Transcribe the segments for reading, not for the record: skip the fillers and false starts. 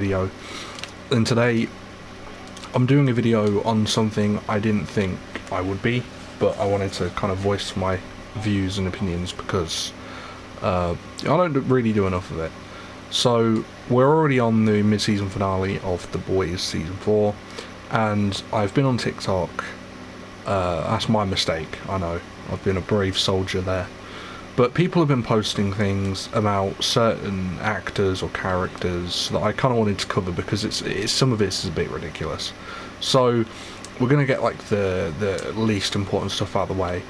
video, and today I'm doing a video on something I didn't think I would be, but I wanted to kind of voice my views and opinions because I don't really do enough of it. So we're already on the mid-season finale of The Boys season 4, and I've been on TikTok. That's my mistake, I know, I've been a brave soldier there. But people have been posting things about certain actors or characters that I kind of wanted to cover because it's some of this is a bit ridiculous. So we're going to get like the least important stuff out of the way.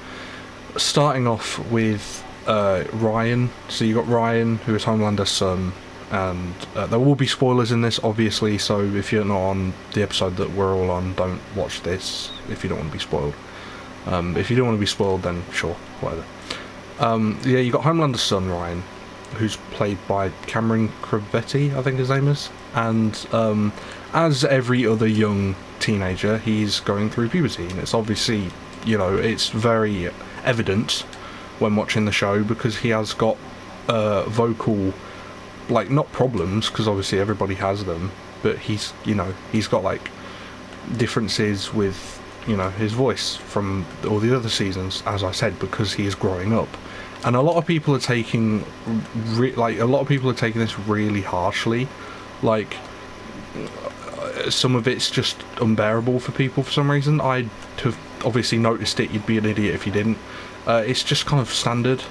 Starting off with Ryan. So you got Ryan, who is Homelander's son, and there will be spoilers in this, obviously, so if you're not on the episode that we're all on, don't watch this if you don't want to be spoiled. If you don't want to be spoiled, then sure, whatever. Yeah, you got Homelander's son, Ryan, who's played by Cameron Crovetti, I think his name is, and as every other young teenager, he's going through puberty, and it's obviously, you know, it's very evident when watching the show because he has got vocal, like, not problems, because obviously everybody has them, but he's, you know, he's got like differences with, you know, his voice from all the other seasons, as I said, because he is growing up. And a lot of people are taking this really harshly. Like, some of it's just unbearable for people for some reason. I'd have obviously noticed it. You'd be an idiot if you didn't. It's just kind of standard.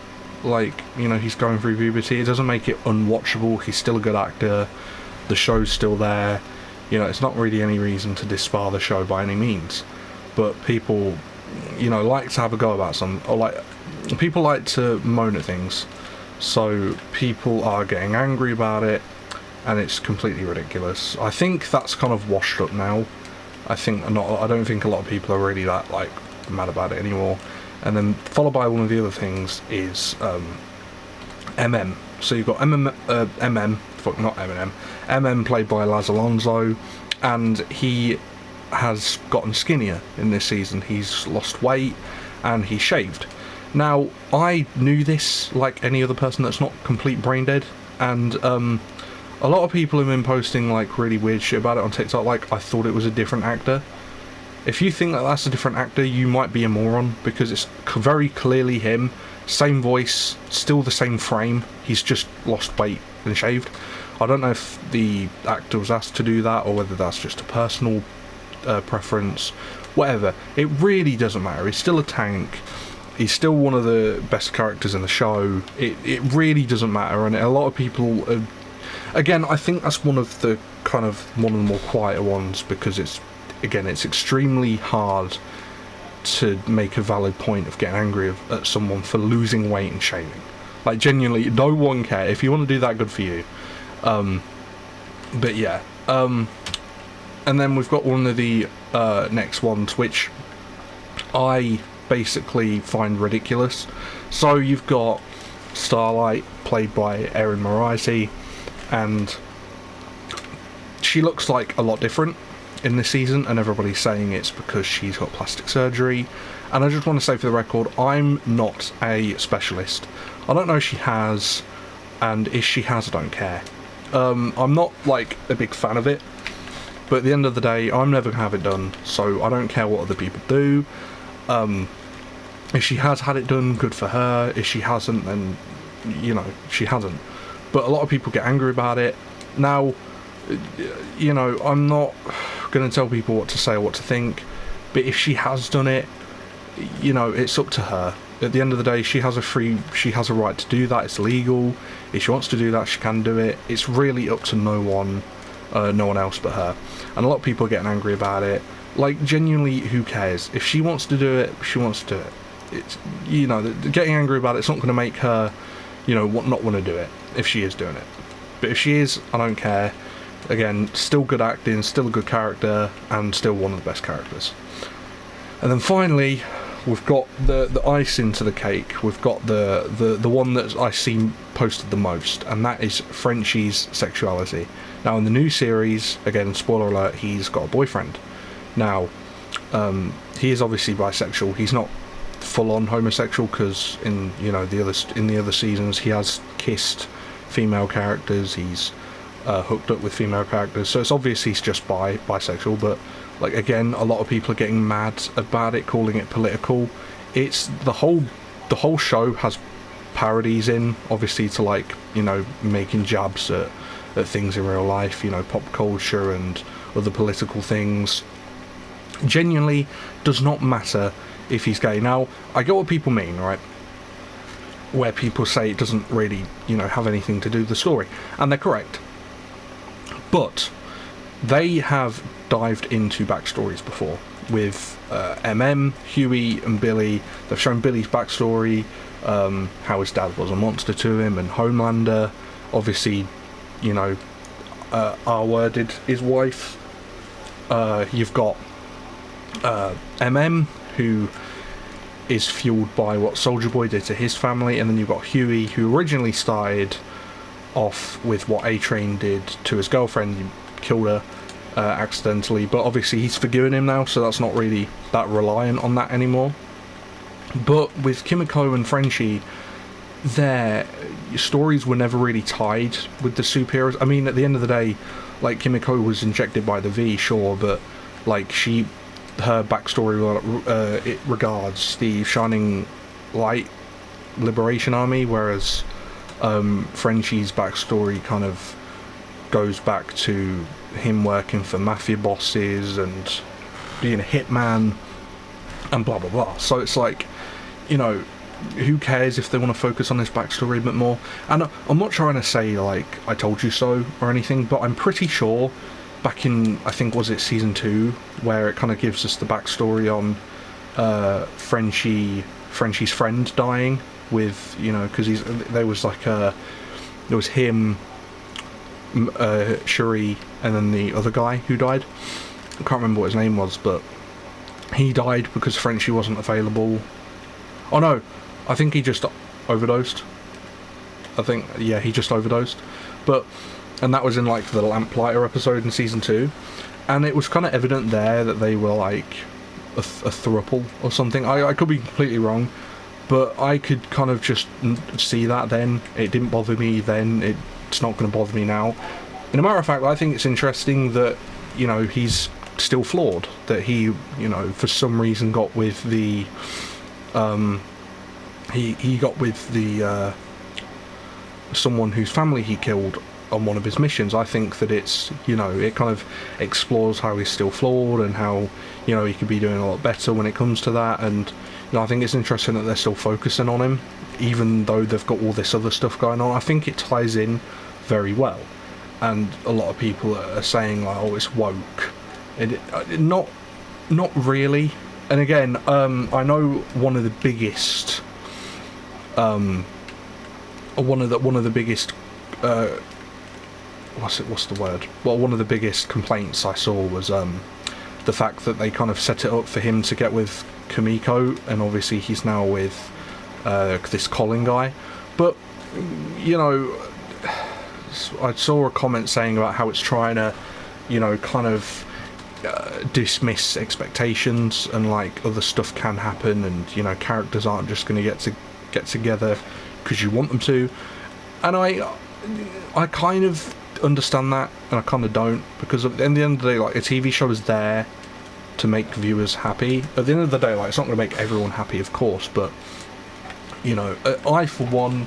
Like, you know, he's going through puberty. It doesn't make it unwatchable. He's still a good actor. The show's still there. You know, it's not really any reason to disbar the show by any means. But people, you know, like to have a go about some, or like, people like to moan at things, so people are getting angry about it, and it's completely ridiculous. I think that's kind of washed up now. I don't think a lot of people are really that, like, mad about it anymore. And then followed by one of the other things is MM. So you've got MM, not Eminem, MM played by Laz Alonso, and he has gotten skinnier in this season. He's lost weight and he's shaved. Now, I knew this like any other person that's not complete brain dead, and a lot of people have been posting like really weird shit about it on TikTok, like I thought it was a different actor. If you think that that's a different actor, you might be a moron, because it's very clearly him, same voice, still the same frame, he's just lost weight and shaved. I don't know if the actor was asked to do that or whether that's just a personal preference, whatever. It really doesn't matter. He's still a tank. He's still one of the best characters in the show. It really doesn't matter, and a lot of people again, I think that's one of the more quieter ones, because it's extremely hard to make a valid point of getting angry at someone for losing weight and shaving. Like, genuinely, no one cares. If you want to do that, good for you. But yeah, and then we've got one of the next ones, which I basically find ridiculous. So you've got Starlight, played by Erin Moriarty, and she looks like a lot different in this season, and everybody's saying it's because she's got plastic surgery. And I just want to say for the record, I'm not a specialist. I don't know if she has, and if she has, I don't care. I'm not like a big fan of it, but at the end of the day, I'm never gonna have it done, so I don't care what other people do. If she has had it done, good for her. If she hasn't, then, you know, she hasn't. But a lot of people get angry about it. Now, you know, I'm not going to tell people what to say or what to think, but if she has done it, you know, it's up to her. At the end of the day, she has a right to do that. It's legal. If she wants to do that, she can do it. It's really up to no one else but her. And a lot of people are getting angry about it. Like, genuinely, who cares? If she wants to do it, she wants to do it. It's, you know, getting angry about it's not going to make her, you know, not want to do it if she is doing it. But if she is, I don't care. Again, still good acting, still a good character, and still one of the best characters. And then finally, we've got the icing to the cake. We've got the one that I see posted the most, and that is Frenchie's sexuality. Now, in the new series, again, spoiler alert, he's got a boyfriend. Now, he is obviously bisexual. He's not full-on homosexual, because in the other seasons he has kissed female characters. He's hooked up with female characters. So it's obvious he's just bisexual, but like again, a lot of people are getting mad about it, calling it political. It's the whole show has parodies in, obviously, to like, you know, making jabs at things in real life, you know, pop culture and other political things. Genuinely does not matter if he's gay. Now, I get what people mean, right? Where people say it doesn't really, you know, have anything to do with the story, and they're correct. But they have dived into backstories before with Huey and Billy. They've shown Billy's backstory, how his dad was a monster to him, and Homelander, obviously, you know, R-worded his wife. You've got who is fueled by what Soulja Boy did to his family, and then you've got Huey, who originally started off with what A-Train did to his girlfriend. He killed her accidentally, but obviously he's forgiven him now, so that's not really that reliant on that anymore. But with Kimiko and Frenchie, their stories were never really tied with the superheroes. I mean, at the end of the day, like, Kimiko was injected by the V, sure, but like, her backstory it regards the Shining Light Liberation Army, whereas Frenchie's backstory kind of goes back to him working for mafia bosses and being a hitman and blah blah blah. So it's like, you know, who cares if they want to focus on his backstory a bit more? And I'm not trying to say like I told you so or anything, but I'm pretty sure back in, I think, was it season 2, where it kind of gives us the backstory on Frenchie's friend dying with, you know, because there was him, Shuri, and then the other guy who died. I can't remember what his name was, but he died because Frenchie wasn't available. Oh no, I think he just overdosed. He just overdosed. And that was in like the Lamplighter episode in season 2, and it was kind of evident there that they were like a throuple or something. I could be completely wrong, but I could kind of just see that then. It didn't bother me then, it's not going to bother me now. And a matter of fact, I think it's interesting that, you know, he's still flawed, that he, you know, for some reason got with the he got with the someone whose family he killed on one of his missions. I think that it's, you know, it kind of explores how he's still flawed and how, you know, he could be doing a lot better when it comes to that. And, you know, I think it's interesting that they're still focusing on him, even though they've got all this other stuff going on. I think it ties in very well, and a lot of people are saying like, oh, it's woke. Not really. And again, I know one of the biggest one of the biggest what's the word? Well, one of the biggest complaints I saw was the fact that they kind of set it up for him to get with Kimiko, and obviously he's now with this Colin guy. But, you know, I saw a comment saying about how it's trying to, you know, kind of dismiss expectations, and like other stuff can happen, and, you know, characters aren't just going to get together because you want them to. And I kind of understand that, and I kind of don't, because at the end of the day, like, a TV show is there to make viewers happy. At the end of the day, like, it's not going to make everyone happy, of course, but, you know, I for one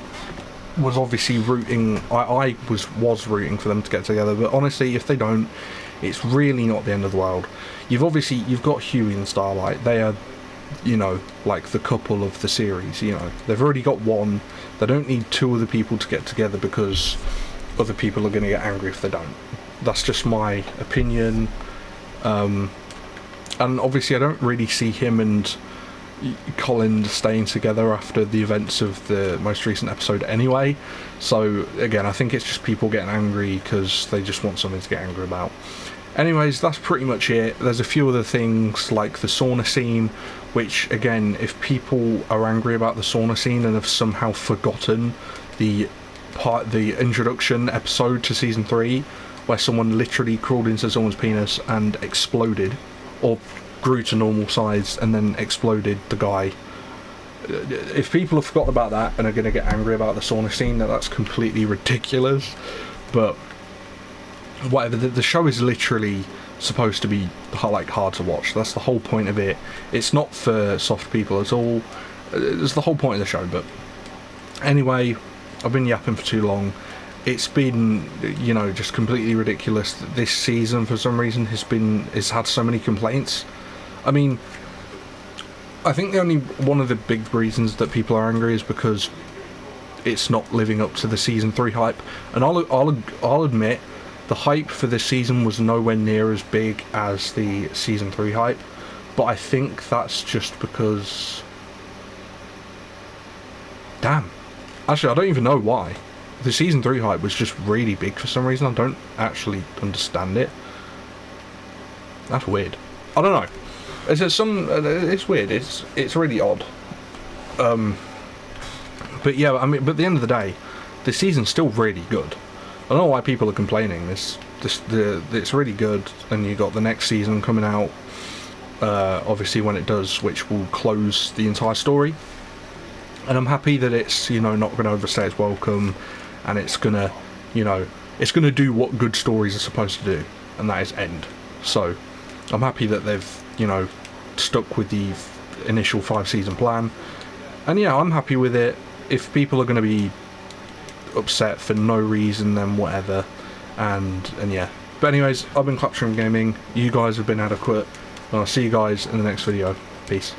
was obviously rooting. I was rooting for them to get together, but honestly, if they don't, it's really not the end of the world. You've got Huey and Starlight. They are, you know, like the couple of the series. You know, they've already got one. They don't need two other people to get together because other people are going to get angry if they don't. That's just my opinion. And obviously I don't really see him and Colin staying together after the events of the most recent episode anyway. So again, I think it's just people getting angry because they just want something to get angry about. Anyways, that's pretty much it. There's a few other things like the sauna scene, which again, if people are angry about the sauna scene and have somehow forgotten the introduction episode to season 3, where someone literally crawled into someone's penis and exploded, or grew to normal size and then exploded the guy. If people have forgotten about that and are going to get angry about the sauna scene, that's completely ridiculous. But whatever. The show is literally supposed to be like hard to watch. That's the whole point of it. It's not for soft people at all. It's the whole point of the show. But anyway, I've been yapping for too long. It's been, you know, just completely ridiculous. This season, for some reason, has had so many complaints. I mean, I think one of the big reasons that people are angry is because it's not living up to the season 3 hype. And I'll admit, the hype for this season was nowhere near as big as the season 3 hype. But I think that's just because... Damn. Actually, I don't even know why. The season 3 hype was just really big for some reason. I don't actually understand it. That's weird. I don't know. It's weird. It's really odd. But yeah, I mean, but at the end of the day, the season's still really good. I don't know why people are complaining. It's really good, and you got the next season coming out. Obviously, when it does, which will close the entire story. And I'm happy that it's, you know, not going to overstay its welcome, and it's gonna, you know, it's gonna do what good stories are supposed to do, and that is end. So I'm happy that they've, you know, stuck with the initial 5-season plan. And yeah, I'm happy with it. If people are going to be upset for no reason, then whatever. And yeah. But anyways, I've been Claptree Gaming. You guys have been adequate. And I'll see you guys in the next video. Peace.